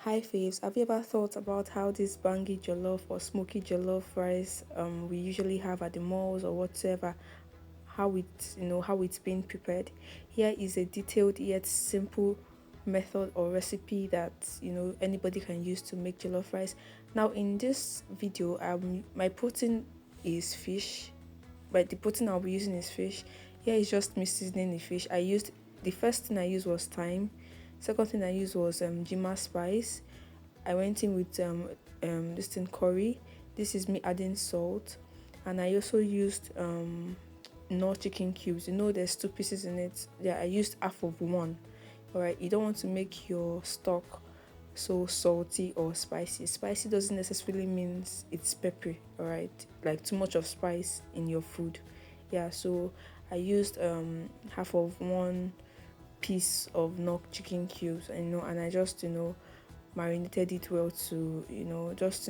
Hi Faves, have you ever thought about how this bangy jollof or smoky jollof rice we usually have at the malls or whatever, how it's being prepared? Here is a detailed yet simple method or recipe that anybody can use to make jollof rice. Now in this video, my protein is fish, but the protein I'll be using is fish. Here is just me seasoning the fish. The first thing I used was thyme. Second thing I used was jima spice. I went in with this thing curry. This is me adding salt, and I also used no chicken cubes. There's two pieces in it. Yeah, I used half of one. All right, you don't want to make your stock so salty or spicy. Spicy doesn't necessarily mean it's peppery. All right, like too much of spice in your food. Yeah, so I used half of one piece of knock chicken cubes, and I just marinated it well to just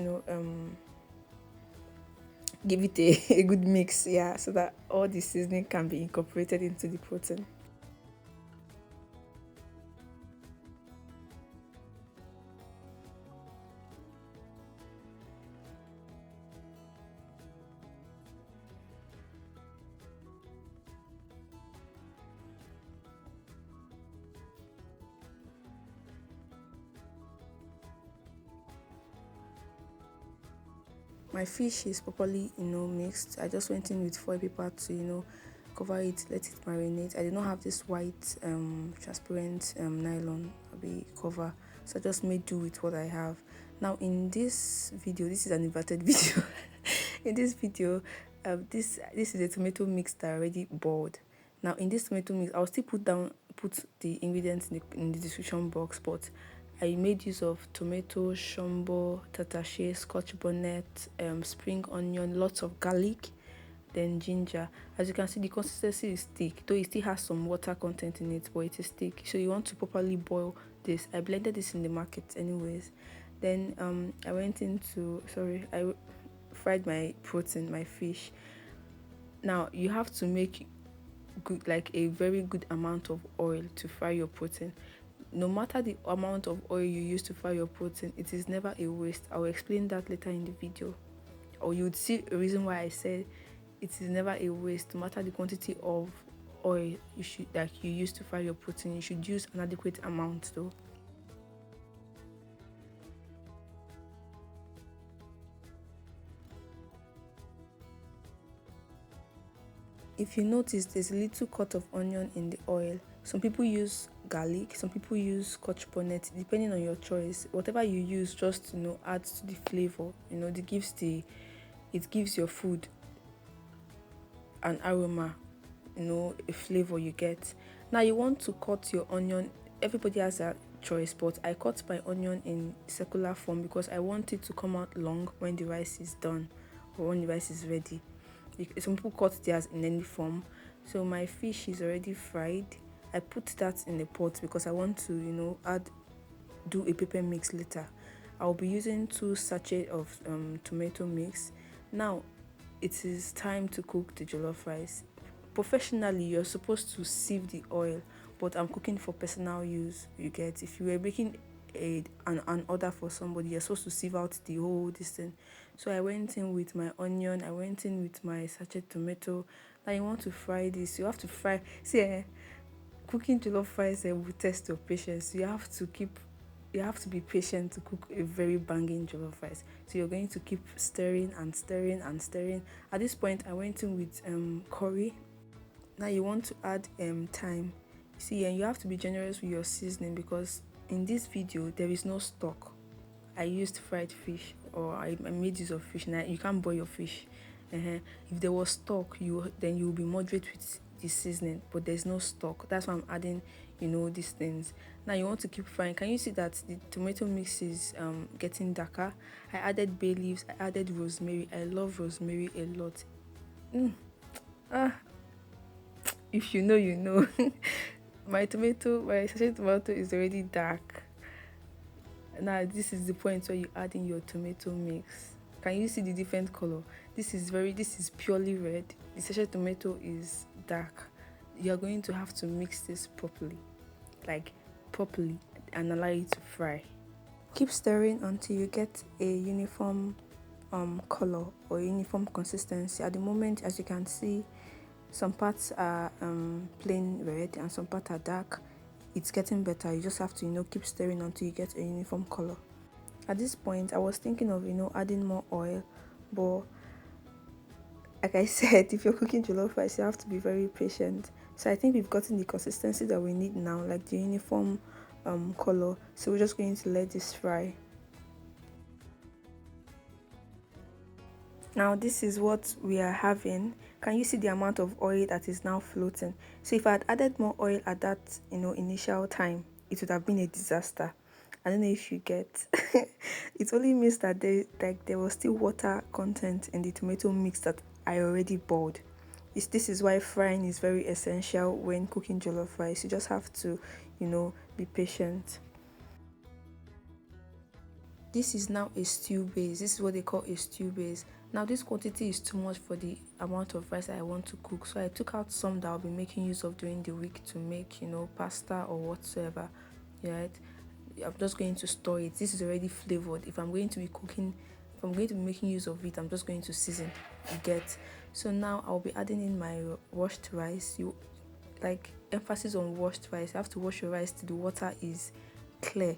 give it a good mix, yeah, so that all the seasoning can be incorporated into the protein. My fish is properly mixed. I just went in with foil paper to cover it, let it marinate. I did not have this white transparent nylon cover, so I just made do with what I have. Now in this video, this is an inverted video. In this video, this is a tomato mix that I already boiled. Now in this tomato mix, I'll still put the ingredients in the description box, but I made use of tomato, shombo, tatashe, Scotch bonnet, spring onion, lots of garlic, then ginger. As you can see, the consistency is thick, though it still has some water content in it, but it is thick. So you want to properly boil this. I blended this in the market anyways. Then I fried my protein, my fish. Now you have to make good, like a very good amount of oil to fry your protein. No matter the amount of oil you use to fry your protein, it is never a waste. I'll explain that later in the video, or you would see a reason why I said it is never a waste. No matter the quantity of oil you use to fry your protein, you should use an adequate amount though. If you notice, there's a little cut of onion in the oil. Some people use garlic, some people use Scotch bonnet, depending on your choice. Whatever you use, just adds to the flavor. It gives your food an aroma, a flavor you get. Now you want to cut your onion. Everybody has a choice, but I cut my onion in circular form because I want it to come out long when the rice is done or when the rice is ready. Some people cut theirs in any form. So my fish is already fried. I put that in the pot because I want to do a pepper mix later. I'll be using 2 sachets of tomato mix. Now it is time to cook the jollof rice. Professionally, you're supposed to sieve the oil, but I'm cooking for personal use. You get, if you were making an order for somebody, you're supposed to sieve out the whole distance. So I went in with my onion, I went in with my sachet tomato. Now you want to fry this, you have to fry. See, cooking jollof rice will test your patience. You have to be patient to cook a very banging jollof rice. So you're going to keep stirring and stirring and stirring. At this point, I went in with curry. Now you want to add thyme. See, and you have to be generous with your seasoning because in this video there is no stock. I used fried fish, or I made use of fish. Now you can't boil your fish. If there was stock, then you will be moderate with the seasoning, but there's no stock. That's why I'm adding these things. Now you want to keep frying. Can you see that the tomato mix is getting darker? I added bay leaves, I added rosemary. I love rosemary a lot. If you know, you know. My sachet tomato is already dark. Now this is the point where you add in your tomato mix. Can you see the different color? This is purely red. The sachet tomato is dark. You're going to have to mix this properly, like properly, and allow it to fry. Keep stirring until you get a uniform color or uniform consistency. At the moment, as you can see, some parts are plain red and some parts are dark. It's getting better. You just have to keep stirring until you get a uniform color. At this point, I was thinking of adding more oil, but like I said, if you're cooking jollof rice, you have to be very patient. So I think we've gotten the consistency that we need now, like the uniform color. So we're just going to let this fry. Now this is what we are having. Can you see the amount of oil that is now floating? So if I had added more oil at that initial time, it would have been a disaster. I don't know if you get. It only means that there was still water content in the tomato mix that I already boiled. This is why frying is very essential when cooking jollof rice. You just have to be patient. This is now a stew base. This is what they call a stew base. Now this quantity is too much for the amount of rice I want to cook, so I took out some that I'll be making use of during the week to make pasta or whatsoever. Right, I'm just going to store it. This is already flavored. If I'm going to be cooking, if I'm going to be making use of it, I'm just going to season. You get. So now I'll be adding in my washed rice. You like emphasis on washed rice. You have to wash your rice till the water is clear.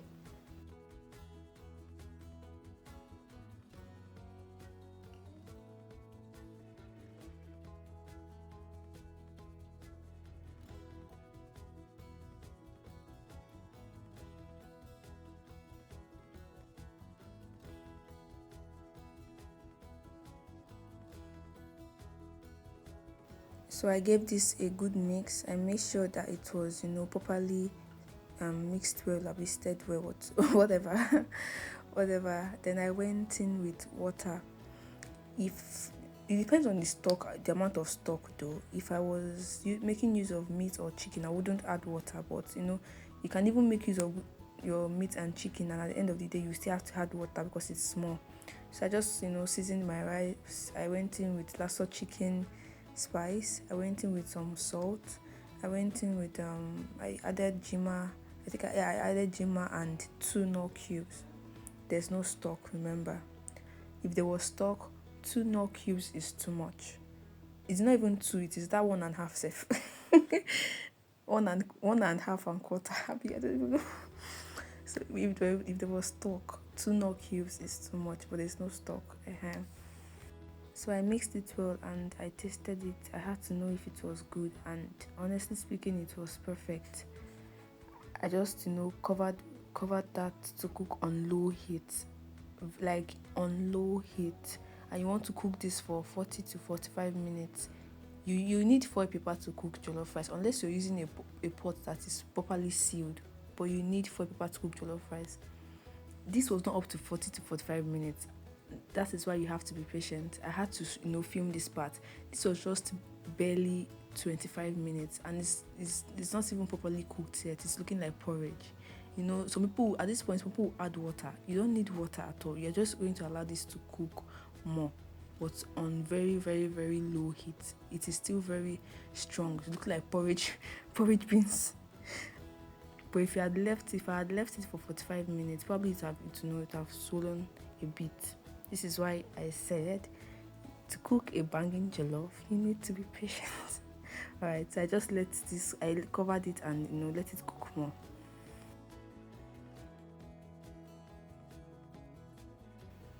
So I gave this a good mix. I made sure that it was properly mixed well, or stirred well, whatever. Whatever. Then I went in with water. If it depends on the stock, the amount of stock though. If I was making use of meat or chicken, I wouldn't add water, but you can even make use of your meat and chicken, and at the end of the day you still have to add water because it's small. So I just seasoned my rice. I went in with lasso chicken spice. I went in with some salt. I went in with I added jima. I added jima and 2 knorr cubes. There's no stock, remember. If there was stock, 2 knorr cubes is too much. It's not even 2, it is that 1.5 safe. one and a half and quarter. I don't even know. So if there was stock, 2 knorr cubes is too much, but there's no stock. So I mixed it well and I tasted it. I had to know if it was good, and honestly speaking, it was perfect. I just covered that to cook on low heat, like on low heat, and you want to cook this for 40 to 45 minutes. You need foil paper to cook jollof rice, unless you're using a pot that is properly sealed, but you need foil paper to cook jollof rice. This was not up to 40 to 45 minutes. That is why you have to be patient. I had to film this part. This was just barely 25 minutes, and it's not even properly cooked yet. It's looking like porridge. Some people at this point, people add water. You don't need water at all. You're just going to allow this to cook more, but on very, very, very low heat. It is still very strong. It looks like porridge porridge beans. But if I had left it for 45 minutes, probably it would have swollen a bit. This is why I said to cook a banging jollof, you need to be patient. Alright, so I covered it and let it cook more.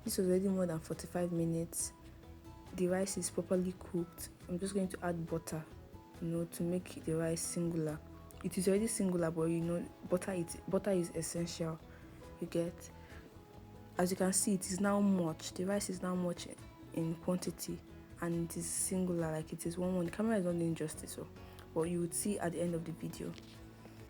This was already more than 45 minutes. The rice is properly cooked. I'm just going to add butter, to make the rice singular. It is already singular, but butter is essential. You get. As you can see, it is now much. The rice is now much in quantity, and it is singular, like it is one. The camera is not doing justice, but you would see at the end of the video.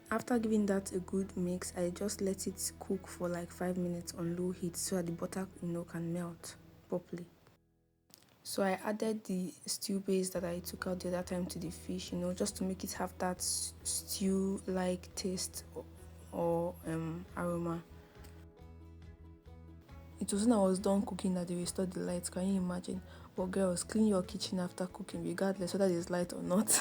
After giving that a good mix, I just let it cook for like 5 minutes on low heat so that the butter can melt properly. So I added the stew base that I took out the other time to the fish, just to make it have that stew-like taste or aroma. It was when I was done cooking that they restored the lights. Can you imagine? But girls, clean your kitchen after cooking, regardless whether there's light or not.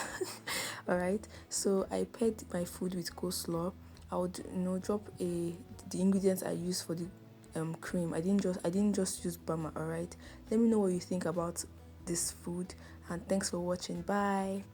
Alright, so I paired my food with coleslaw. I would drop the the ingredients I used for the cream. I didn't just use Bama. All right. Let me know what you think about this food, and thanks for watching. Bye.